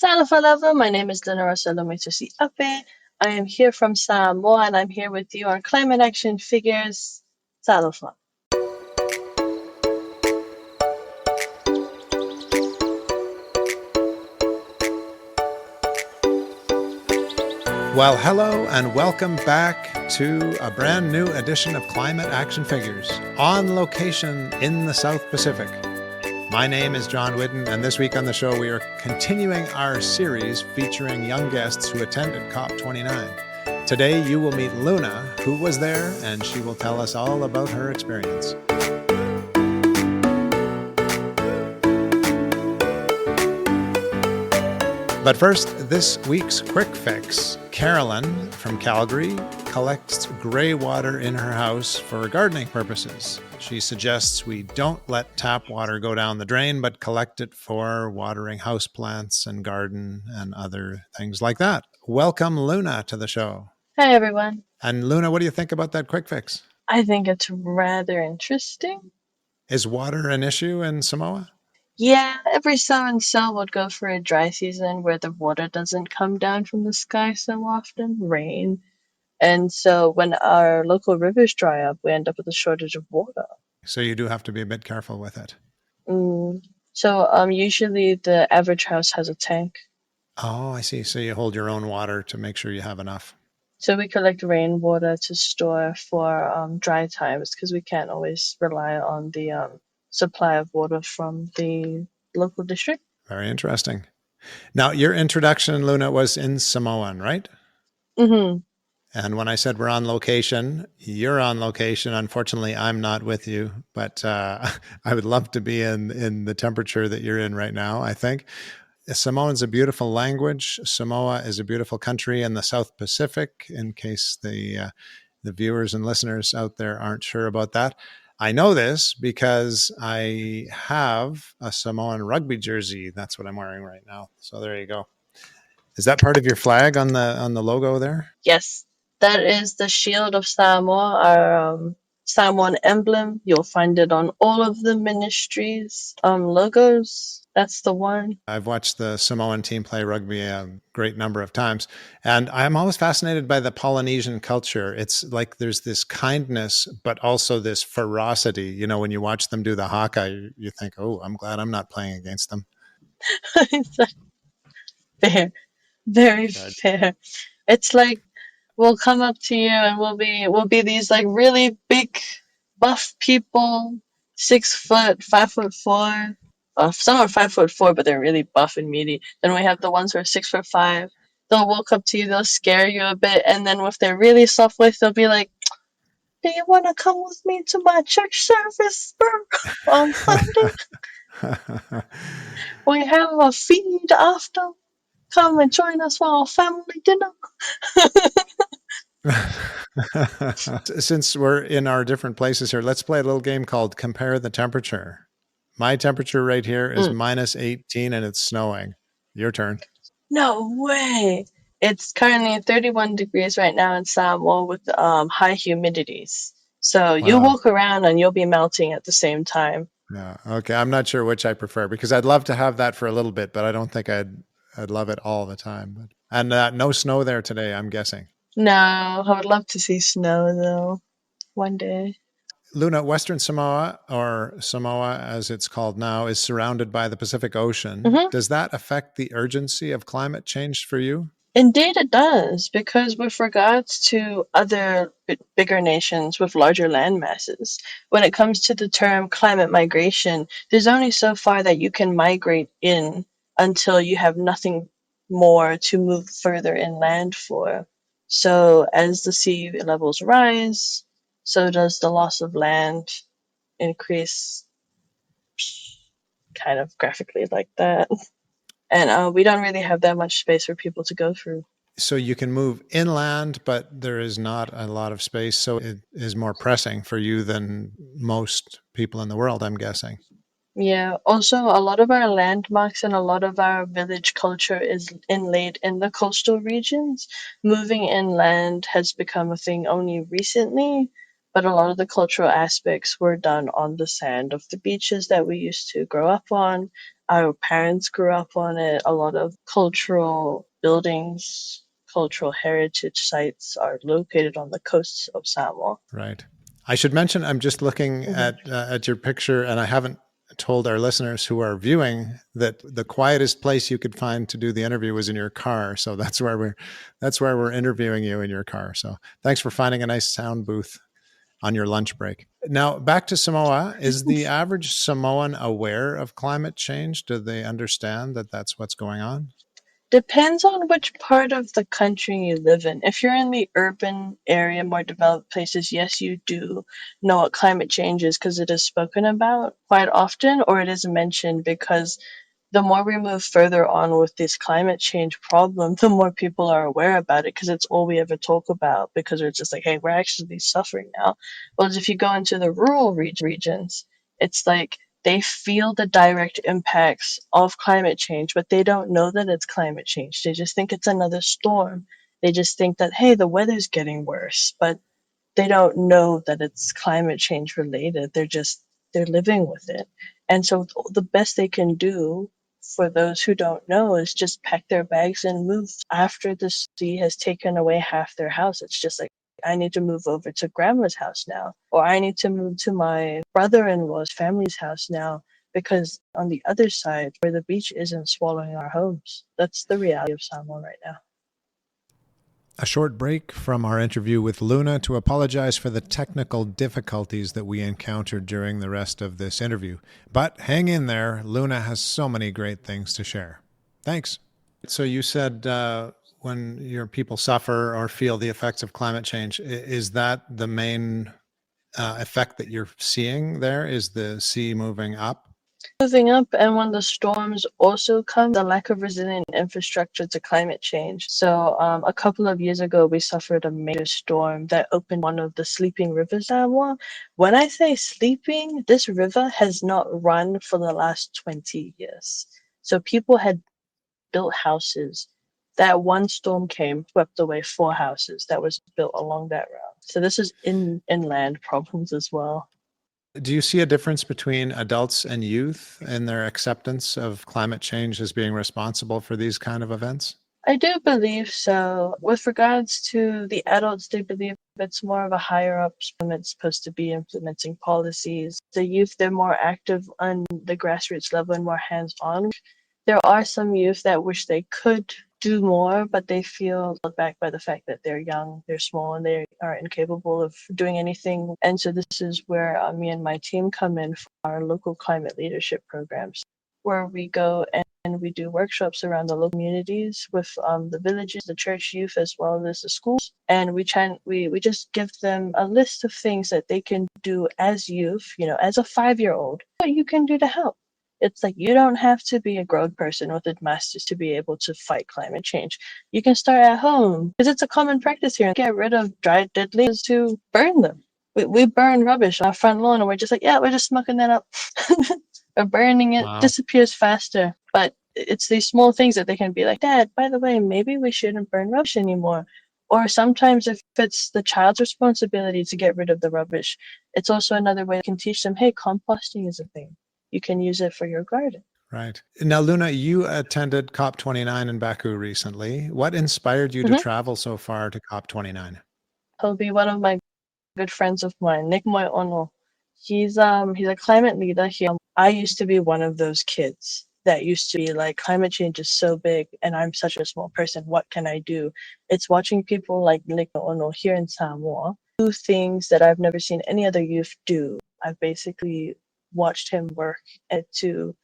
Talofa lava, my name is Lenora Salomitosi Ape. I am here from Samoa and I'm here with you on Climate Action Figures. Talofa. Well, hello and welcome back to a brand new edition of Climate Action Figures on location in the South Pacific. My name is John Whidden, and this week on the show we are continuing our series featuring young guests who attended COP29. Today you will meet Luna, who was there, and she will tell us all about her experience. But first, this week's QuickFix. Carolyn from Calgary collects grey water in her house for gardening purposes. She suggests we don't let tap water go down the drain, but collect it for watering houseplants and garden and other things like that. Welcome, Luna, to the show. Hi, everyone. And Luna, what do you think about that QuickFix? I think it's rather interesting. Is water an issue in Samoa? Yeah, every so and so would go for a dry season where the water doesn't come down from the sky so often, rain. And so when our local rivers dry up, we end up with a shortage of water. So you do have to be a bit careful with it. Usually the average house has a tank. Oh, I see. So you hold your own water to make sure you have enough. So we collect rainwater to store for dry times because we can't always rely on the supply of water from the local district. Very interesting. Now, your introduction, Luna, was in Samoan, right? Mm-hmm. And when I said we're on location, you're on location. Unfortunately, I'm not with you, but I would love to be in the temperature that you're in right now, I think. Samoan's a beautiful language. Samoa is a beautiful country in the South Pacific, in case the viewers and listeners out there aren't sure about that. I know this because I have a Samoan rugby jersey. That's what I'm wearing right now. So there you go. Is that part of your flag on the logo there? Yes, that is the shield of Samoa, our Samoan emblem. You'll find it on all of the ministries' logos. That's the one. I've watched the Samoan team play rugby a great number of times, and I'm always fascinated by the Polynesian culture. It's like there's this kindness, but also this ferocity. You know, when you watch them do the haka, you think, oh, I'm glad I'm not playing against them. Fair. Very fair. It's like we'll come up to you and we'll be these like really big buff people, 6 foot, 5'4". Some are 5'4", but they're really buff and meaty. Then we have the ones who are 6'5". They'll walk up to you, they'll scare you a bit, and then if they're really soft voice, they'll be like, "Do you want to come with me to my church service on Sunday? We have a feed after. Come and join us for our family dinner." Since we're in our different places here, let's play a little game called Compare the Temperature. My temperature right here is minus 18 and it's snowing. Your turn. No way. It's currently 31 degrees right now in Samoa with high humidities. So you Wow. walk around and you'll be melting at the same time. Yeah. Okay. I'm not sure which I prefer because I'd love to have that for a little bit, but I don't think I'd love it all the time. And no snow there today, I'm guessing. No, I would love to see snow though, one day. Luna, Western Samoa, or Samoa as it's called now, is surrounded by the Pacific Ocean. Mm-hmm. Does that affect the urgency of climate change for you? Indeed, it does, because with regards to other bigger nations with larger land masses, when it comes to the term climate migration, there's only so far that you can migrate in until you have nothing more to move further inland for. So, as the sea levels rise, so does the loss of land increase, kind of graphically like that. And we don't really have that much space for people to go through. So you can move inland, but there is not a lot of space. So it is more pressing for you than most people in the world, I'm guessing. Yeah, also a lot of our landmarks and a lot of our village culture is inlaid in the coastal regions. Moving inland has become a thing only recently, but a lot of the cultural aspects were done on the sand of the beaches that we used to grow up on. Our parents grew up on it. A lot of cultural buildings, cultural heritage sites are located on the coasts of Samoa. Right. I should mention I'm just looking Hmm. at your picture, and I haven't told our listeners who are viewing that the quietest place you could find to do the interview was in your car. So that's where we're interviewing you, in your car. So thanks for finding a nice sound booth on your lunch break. Now, back to Samoa. Is the average Samoan aware of climate change? Do they understand that that's what's going on? Depends on which part of the country you live in. If you're in the urban area, more developed places, yes, you do know what climate change is because it is spoken about quite often, or it is mentioned, because the more we move further on with this climate change problem, the more people are aware about it because it's all we ever talk about, because it's just like, hey, we're actually suffering now. Whereas if you go into the rural regions, it's like they feel the direct impacts of climate change, but they don't know that it's climate change. They just think it's another storm. They just think that, hey, the weather's getting worse, but they don't know that it's climate change related. They're living with it. And so the best they can do for those who don't know is just pack their bags and move. After the sea has taken away half their house, it's just like, I need to move over to grandma's house now, or I need to move to my brother-in-law's family's house now, because on the other side where the beach isn't swallowing our homes. That's the reality of Samoa right now. A short break from our interview with Luna to apologize for the technical difficulties that we encountered during the rest of this interview. But hang in there, Luna has so many great things to share. Thanks. So you said when your people suffer or feel the effects of climate change, is that the main effect that you're seeing there? Is the sea moving up? Moving up, and when the storms also come, the lack of resilient infrastructure to climate change. So, a couple of years ago, we suffered a major storm that opened one of the sleeping rivers in Samoa. When I say sleeping, this river has not run for the last 20 years. So, people had built houses. That one storm came, swept away 4 houses that was built along that route. So, this is inland problems as well. Do you see a difference between adults and youth in their acceptance of climate change as being responsible for these kind of events? I do believe so. With regards to the adults, they believe it's more of a higher ups it's supposed to be implementing policies. The youth, they're more active on the grassroots level and more hands on. There are some youth that wish they could do more, but they feel held back by the fact that they're young, they're small, and they are incapable of doing anything. And so this is where me and my team come in for our local climate leadership programs, where we go and we do workshops around the local communities with the villages, the church youth, as well as the schools. And we just give them a list of things that they can do as youth, as a 5-year-old, what you can do to help. It's like you don't have to be a grown person with a master's to be able to fight climate change. You can start at home because it's a common practice here. Get rid of dried dead leaves to burn them. We burn rubbish on our front lawn and we're just like, yeah, we're just smoking that up. Or burning it Wow. disappears faster. But it's these small things that they can be like, Dad, by the way, maybe we shouldn't burn rubbish anymore. Or sometimes if it's the child's responsibility to get rid of the rubbish, it's also another way you can teach them, hey, composting is a thing. You can use it for your garden. Right. Now, Luna, you attended COP29 in Baku recently. What inspired you to Mm-hmm. travel so far to COP29? He'll be one of my good friends of mine, Nick Moy Ono. He's a climate leader here. I used to be one of those kids that used to be like, climate change is so big and I'm such a small person. What can I do? It's watching people like Nick Moy Ono here in Samoa do things that I've never seen any other youth do. I've basically watched him work to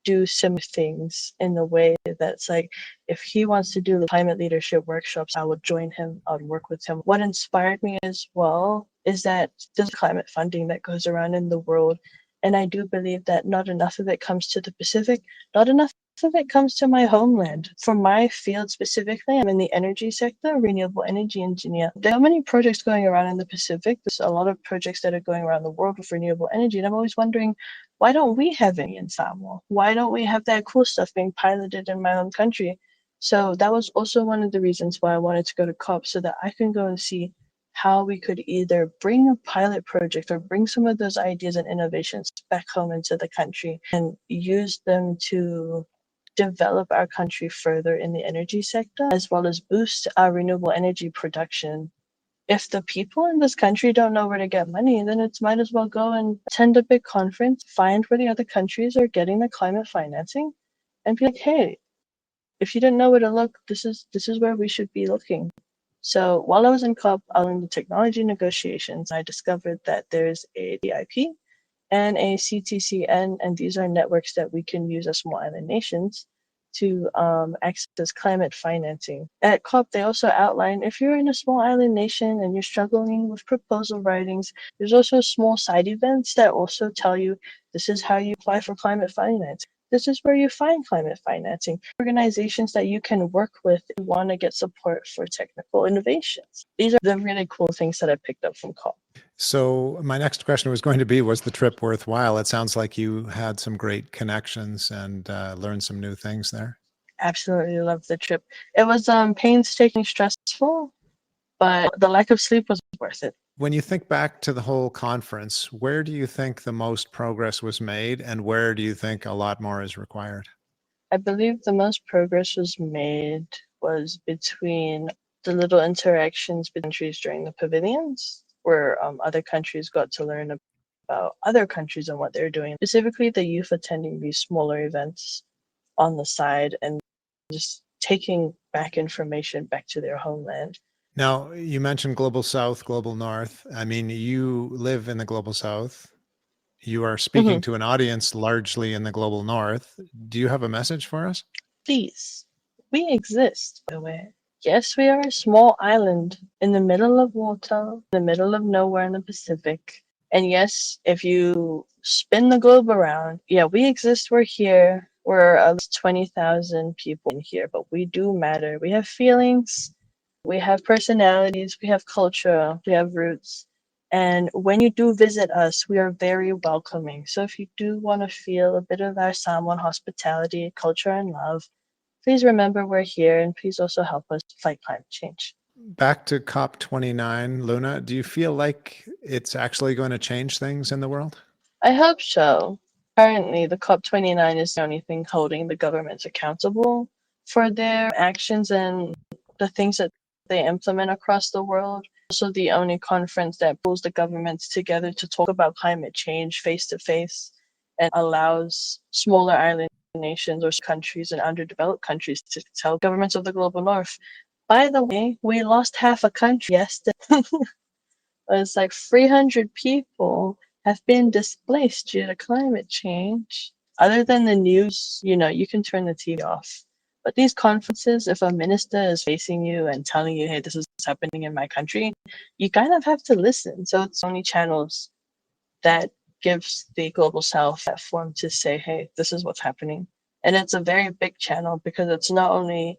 do some things in the way that's like, if he wants to do the climate leadership workshops, I would join him, I would work with him. What inspired me as well is that there's climate funding that goes around in the world. And I do believe that not enough of it comes to the Pacific, not enough of it comes to my homeland. For my field specifically, I'm in the energy sector, renewable energy engineer. There are many projects going around in the Pacific. There's a lot of projects that are going around the world with renewable energy. And I'm always wondering, why don't we have any in Samoa? Why don't we have that cool stuff being piloted in my own country? So that was also one of the reasons why I wanted to go to COP, so that I can go and see how we could either bring a pilot project or bring some of those ideas and innovations back home into the country and use them to develop our country further in the energy sector, as well as boost our renewable energy production. If the people in this country don't know where to get money, then it's might as well go and attend a big conference, find where the other countries are getting the climate financing, and be like, hey, if you didn't know where to look, this is where we should be looking. So while I was in COP, I learned the technology negotiations. I discovered that there's a DIP and a CTCN, and these are networks that we can use as small island nations to access climate financing. At COP, they also outline if you're in a small island nation and you're struggling with proposal writings, there's also small side events that also tell you this is how you apply for climate finance. This is where you find climate financing. Organizations that you can work with if you want to get support for technical innovations. These are the really cool things that I picked up from COP. So my next question was going to be, was the trip worthwhile? It sounds like you had some great connections and learned some new things there. Absolutely loved the trip. It was painstakingly stressful, but the lack of sleep was worth it. When you think back to the whole conference, where do you think the most progress was made and where do you think a lot more is required? I believe the most progress was made was between the little interactions between countries during the pavilions, where other countries got to learn about other countries and what they're doing, specifically the youth attending these smaller events on the side and just taking back information back to their homeland. Now, you mentioned Global South, Global North. I mean, you live in the Global South. You are speaking Mhm. to an audience largely in the Global North. Do you have a message for us? Please, we exist, by the way. Yes, we are a small island in the middle of water, in the middle of nowhere in the Pacific. And yes, if you spin the globe around, yeah, we exist, we're here. We're at least 20,000 people in here, but we do matter. We have feelings, we have personalities, we have culture, we have roots. And when you do visit us, we are very welcoming. So if you do want to feel a bit of our Samoan hospitality, culture, and love, please remember we're here and please also help us fight climate change. Back to COP29, Luna, do you feel like it's actually going to change things in the world? I hope so. Currently, the COP29 is the only thing holding the governments accountable for their actions and the things that they implement across the world. Also, the only conference that pulls the governments together to talk about climate change face to face and allows smaller island nations or countries and underdeveloped countries to tell governments of the global north, by the way, we lost half a country yesterday. It's like 300 people have been displaced due to climate change. Other than the news, you can turn the TV off. But these conferences, if a minister is facing you and telling you, hey, this is happening in my country, you kind of have to listen. So it's only channels that gives the global south platform to say, hey, this is what's happening. And it's a very big channel because it's not only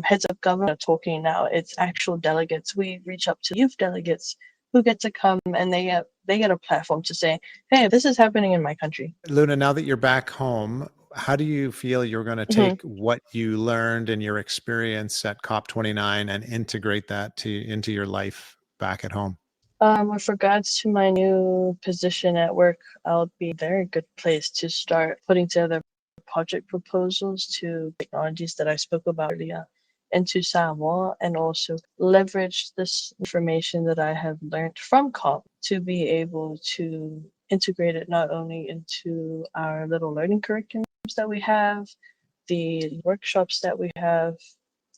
heads of government talking now. It's actual delegates. We reach up to youth delegates who get to come and they get a platform to say, "Hey, this is happening in my country." Luna, now that you're back home, how do you feel you're going to Mhm. take what you learned and your experience at COP29 and integrate that into your life back at home? With regards to my new position at work, I'll be a very good place to start putting together project proposals to technologies that I spoke about earlier into Samoa and also leverage this information that I have learned from COP to be able to integrate it not only into our little learning curriculums that we have, the workshops that we have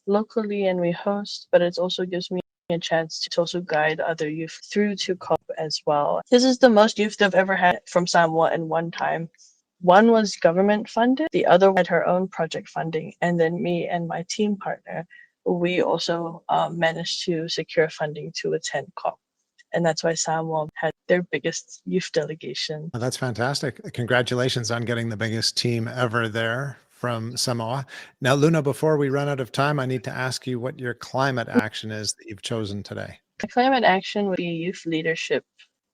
locally and we host, but it also gives me a chance to also guide other youth through to COP as well. This is the most youth I've ever had from Samoa in one time. One was government funded, the other had her own project funding, and then me and my team partner, we also managed to secure funding to attend COP. And that's why Samoa had their biggest youth delegation. Well, that's fantastic. Congratulations on getting the biggest team ever there from Samoa. Now, Luna, before we run out of time, I need to ask you what your climate action is that you've chosen today. Climate action would be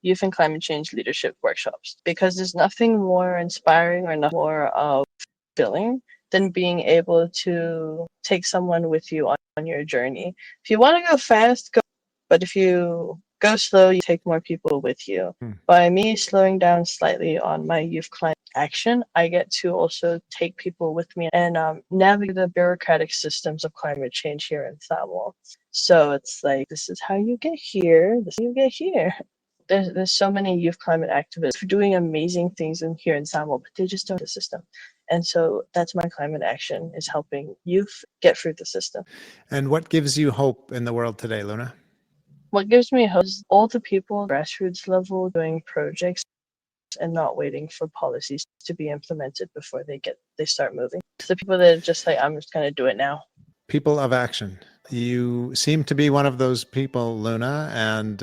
youth and climate change leadership workshops, because there's nothing more inspiring or nothing more fulfilling than being able to take someone with you on your journey. If you want to go fast, go But if you go slow, you take more people with you. By me slowing down slightly on my youth climate action, I get to also take people with me and navigate the bureaucratic systems of climate change here in Samoa. So it's like, this is how you get here, this is how you get here. There's so many youth climate activists doing amazing things here in Samoa, but they just don't have the system. And so that's my climate action, is helping youth get through the system. And what gives you hope in the world today, Luna? What gives me hope is all the people at the grassroots level doing projects and not waiting for policies to be implemented before they start moving. It's the people that are just like, I'm just going to do it now. People of action. You seem to be one of those people, Luna, and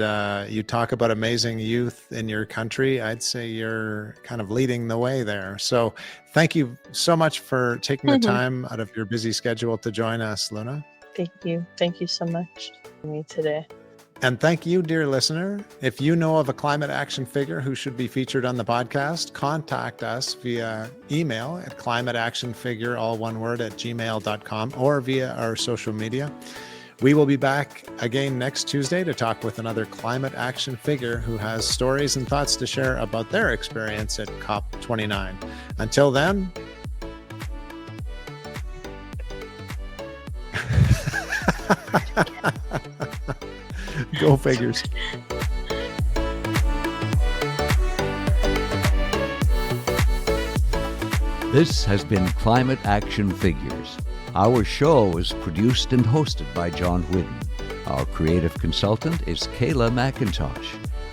you talk about amazing youth in your country. I'd say you're kind of leading the way there. So thank you so much for taking the time out of your busy schedule to join us, Luna. Thank you. Thank you so much for me today. And thank you, dear listener. If you know of a climate action figure who should be featured on the podcast, contact us via email at climateactionfigure, all one word, at gmail.com, or via our social media. We will be back again next Tuesday to talk with another climate action figure who has stories and thoughts to share about their experience at COP29. Until then, go figures. This has been Climate Action Figures. Our show is produced and hosted by John Whidden. Our creative consultant is Kayla McIntosh.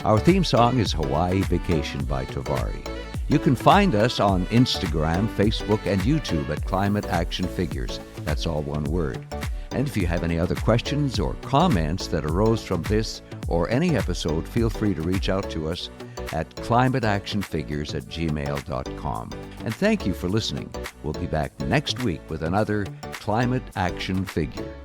Our theme song is Hawaii Vacation by Tavari. You can find us on Instagram, Facebook, and YouTube at Climate Action Figures. That's all one word. And if you have any other questions or comments that arose from this or any episode, feel free to reach out to us at climateactionfigures@gmail.com. And thank you for listening. We'll be back next week with another Climate Action Figure.